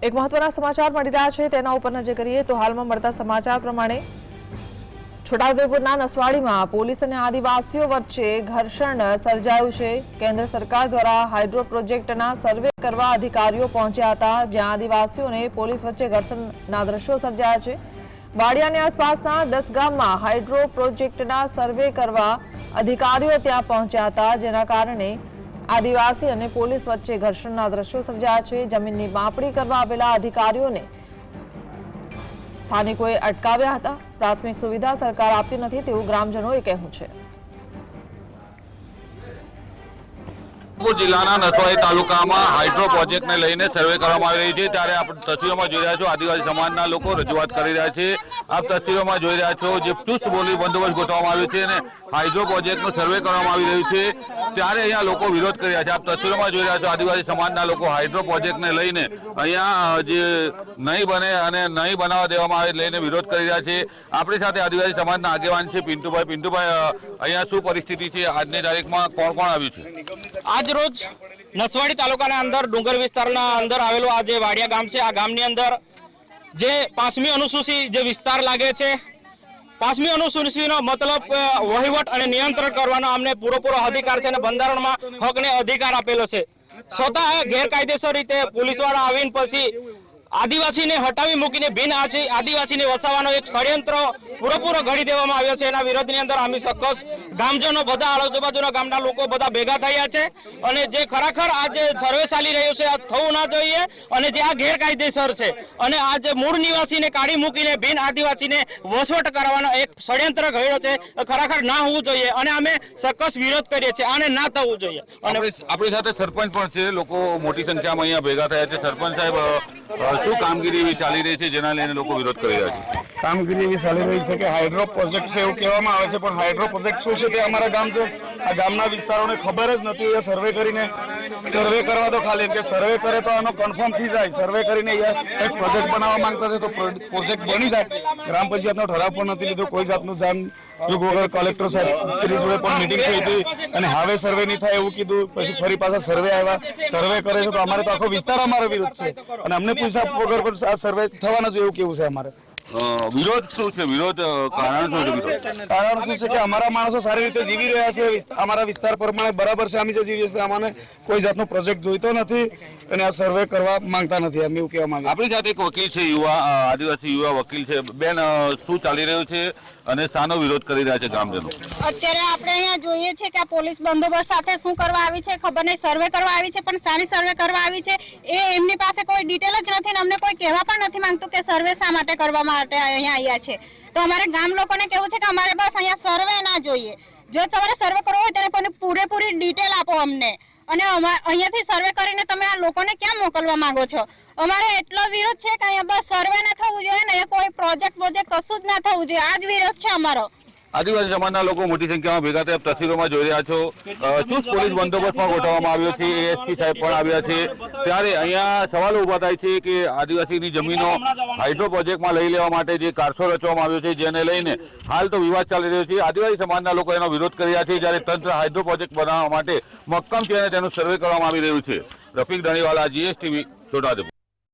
એક મહત્વના સમાચાર મળી રહ્યા છે તેના ઉપર નજર કરીએ તો હાલમાં મળતા સમાચાર પ્રમાણે છોટાઉદેપુરના નસવાડીમાં પોલીસ અને આદિવાસીઓ વચ્ચે ઘર્ષણ સર્જાયું છે। કેન્દ્ર સરકાર દ્વારા હાઇડ્રો પ્રોજેક્ટના સર્વે કરવા અધિકારીઓ પહોંચ્યા હતા, જ્યાં આદિવાસીઓ અને પોલીસ વચ્ચે ઘર્ષણના દ્રશ્યો સર્જાયા છે। વાડિયાની આસપાસના 10 ગામમાં હાઇડ્રો પ્રોજેક્ટના સર્વે કરવા અધિકારીઓ ત્યાં પહોંચ્યા હતા, જેના કારણે આદિવાસી અને પોલીસ વચ્ચે ઘર્ષણના દ્રશ્યો સર્જાયા છે। જમીનની માપણી કરવા આવેલા અધિકારીઓને સ્થાનિકોએ અટકાવ્યા હતા। પ્રાથમિક સુવિધા સરકાર આપતી નથી તેવું ગ્રામજનોએ કહ્યું છે। જિલ્લાના નસવાડી તાલુકામાં હાઇડ્રો પ્રોજેક્ટને લઈને સર્વે કરવામાં આવી રહી છે, ત્યારે આપણે તસવીરોમાં જોઈ રહ્યા છો આદિવાસી સમાજના લોકો રજૂઆત કરી રહ્યા છે। આપ તસવીરોમાં જોઈ રહ્યા છો જે ચુસ્ત પોલીસ બંદોબસ્ત ગોઠવવામાં આવ્યો છે અને હાઇડ્રો પ્રોજેક્ટનું સર્વે કરવામાં આવી રહ્યું છે, ત્યારે અહીંયા લોકો વિરોધ કરી રહ્યા છે। આપ તસવીરોમાં જોઈ રહ્યા છો આદિવાસી સમાજના લોકો હાઇડ્રો પ્રોજેક્ટને લઈને અહીંયા જે નહીં બને અને નહીં બનાવવા દેવામાં આવે લઈને વિરોધ કરી રહ્યા છે। આપણી સાથે આદિવાસી સમાજના આગેવાન છે પિન્ટુભાઈ। પિન્ટુભાઈ, અહીંયા શું પરિસ્થિતિ છે? આજની તારીખમાં કોણ કોણ આવ્યું છે? આજ રોજ નસવાડી તાલુકાના અંદર ડુંગર વિસ્તારના અંદર આવેલું આ જે વાડિયા ગામ છે, આ ગામની અંદર જે 5મી અનુસૂચિ જે વિસ્તાર લાગે છે, 5મી અનુસૂચિનો મતલબ વહીવટ અને નિયંત્રણ કરવાનો અમને પૂરેપૂરો અધિકાર છે અને બંધારણમાં હકને અધિકાર આપેલો છે। છતાં ગેરકાયદેસર રીતે પોલીસવાળા આવીને પછી આદિવાસીને હટાવી મૂકીને બિન આદિવાસીને વસાવવાનો એક ષડયંત્ર પૂરેપૂરો ઘડી દેવામાં આવ્યો છે। એના વિરોધની અંદર અમે ચોક્કસ ગામજનો બધા આજુબાજુના ગામના લોકો બધા ભેગા થયા છે અને જે ખરેખર આ જે સર્વે ચાલી રહ્યો છે આ થવું ના જોઈએ અને જે આ ગેરકાયદેસર છે અને આ જે મૂળ નિવાસીને કાઢી મૂકીને બિન આદિવાસીને વસવટ કરવાનો એક ષડયંત્ર ઘડ્યો છે, ખરેખર ના હોવું જોઈએ અને અમે ચોક્કસ વિરોધ કરીએ છીએ, આને ના થવું જોઈએ। અને આપણી સાથે સરપંચ પણ છે, લોકો મોટી સંખ્યામાં અહીંયા ભેગા થયા છે। સરપંચ સાહેબ, શું કામગીરી એવી ચાલી રહી છે જેના લઈને લોકો વિરોધ કરી રહ્યા છે? કામગીરી એવી ચાલી રહી છે કે હાઇડ્રો પ્રોજેક્ટ છે એવું કહેવામાં આવે છે, પણ હાઇડ્રો પ્રોજેક્ટ શું છે તે અમારા ગામ છે, આ ગામના વિસ્તારોને ખબર જ નથી। એ સર્વે કરીને સર્વે કરવા તો ખાલી કે સર્વે કરે તો આનો કન્ફર્મ થઈ જાય, સર્વે કરીને એક પ્રોજેક્ટ બનાવવા માંગતા છે તો પ્રોજેક્ટ બની જાય। ગ્રામ પંચાયતનો ઠરાવ પણ નથી લીધો, કોઈ જાતનું જાણ વગર કલેક્ટર સાહેબ શ્રી જોડે પણ મિટિંગ થઈ હતી અને હવે સર્વે નહીં થાય એવું કીધું, પછી ફરી પાછા સર્વે આવ્યા, સર્વે કરે છે તો અમારે તો આખો વિસ્તાર અમારો વિરુદ્ધ છે અને અમને પૈસા વગર પણ આ સર્વે થવાના છે એવું કેવું છે અમારે। વિરોધ શું છે? વિરોધ કારણ શું છે? કારણ શું છે કે અમારા માણસો સારી રીતે જીવી રહ્યા છે, અમારા વિસ્તાર પ્રમાણે બરાબર છે, અમે જે જીવીએ છીએ અમને કોઈ જાતનો પ્રોજેક્ટ જોઈતો નથી અને આ સર્વે કરવા માંગતા નથી, અમે એવું કહેવા માંગીએ। આપણી સાથે એક વકીલ છે, આદિવાસી યુવા વકીલ છે। બેન, શું ચાલી રહ્યું છે અને શાનો વિરોધ કરી રહ્યા છે ગામજનો? અત્યારે આપણે અહીંયા જોઈએ છે કે આ પોલીસ બંદોબસ્ત સાથે શું કરવા આવી છે ખબર નહીં, સર્વે કરવા આવી છે પણ સારી સર્વે કરવા આવી છે એ એમની પાસે કોઈ ડિટેલ જ નથી ને અમને કોઈ કહેવા પણ નથી માંગતું કે સર્વે શા માટે કરવા માટે અહીંયા આવ્યા છે। તો અમારે ગામ લોકોને કેવું છે કે અમારે બસ અહીંયા સર્વે ના જોઈએ, જો તમારે સર્વે કરવો હોય તેને પૂરેપૂરી ડિટેલ આપો અમને અને અહીંયાથી સર્વે કરીને તમે આ લોકોને ક્યાં મોકલવા માંગો છો? અમારે એટલો વિરોધ છે કે અહીંયા બસ સર્વે ના થવું જોઈએ ને કોઈ પ્રોજેક્ટ કશું જ ના થવું જોઈએ, આ જ વિરોધ છે અમારો। આદિવાસી સમાજના લોકો મોટી સંખ્યામાં ભેગા થયા, તસવીરોમાં જોઈ રહ્યા છો। ચુસ્ત પોલીસ બંદોબસ્ત પણ ગોઠવવામાં આવ્યો છે, એએસપી સાહેબ પણ આવ્યા છે, ત્યારે અહીંયા સવાલો ઉભા થાય છે કે આદિવાસીની જમીનો હાઇડ્રો પ્રોજેક્ટમાં લઈ લેવા માટે જે કારસો રચવામાં આવ્યો છે જેને લઈને હાલ તો વિવાદ ચાલી રહ્યો છે। આદિવાસી સમાજના લોકો એનો વિરોધ કરી રહ્યા છે, જ્યારે તંત્ર હાઇડ્રો પ્રોજેક્ટ બનાવવા માટે મક્કમ છે અને તેનું સર્વે કરવામાં આવી રહ્યું છે। રફીક ધણીવાલા, GSTV, છોટાઉદેપુર।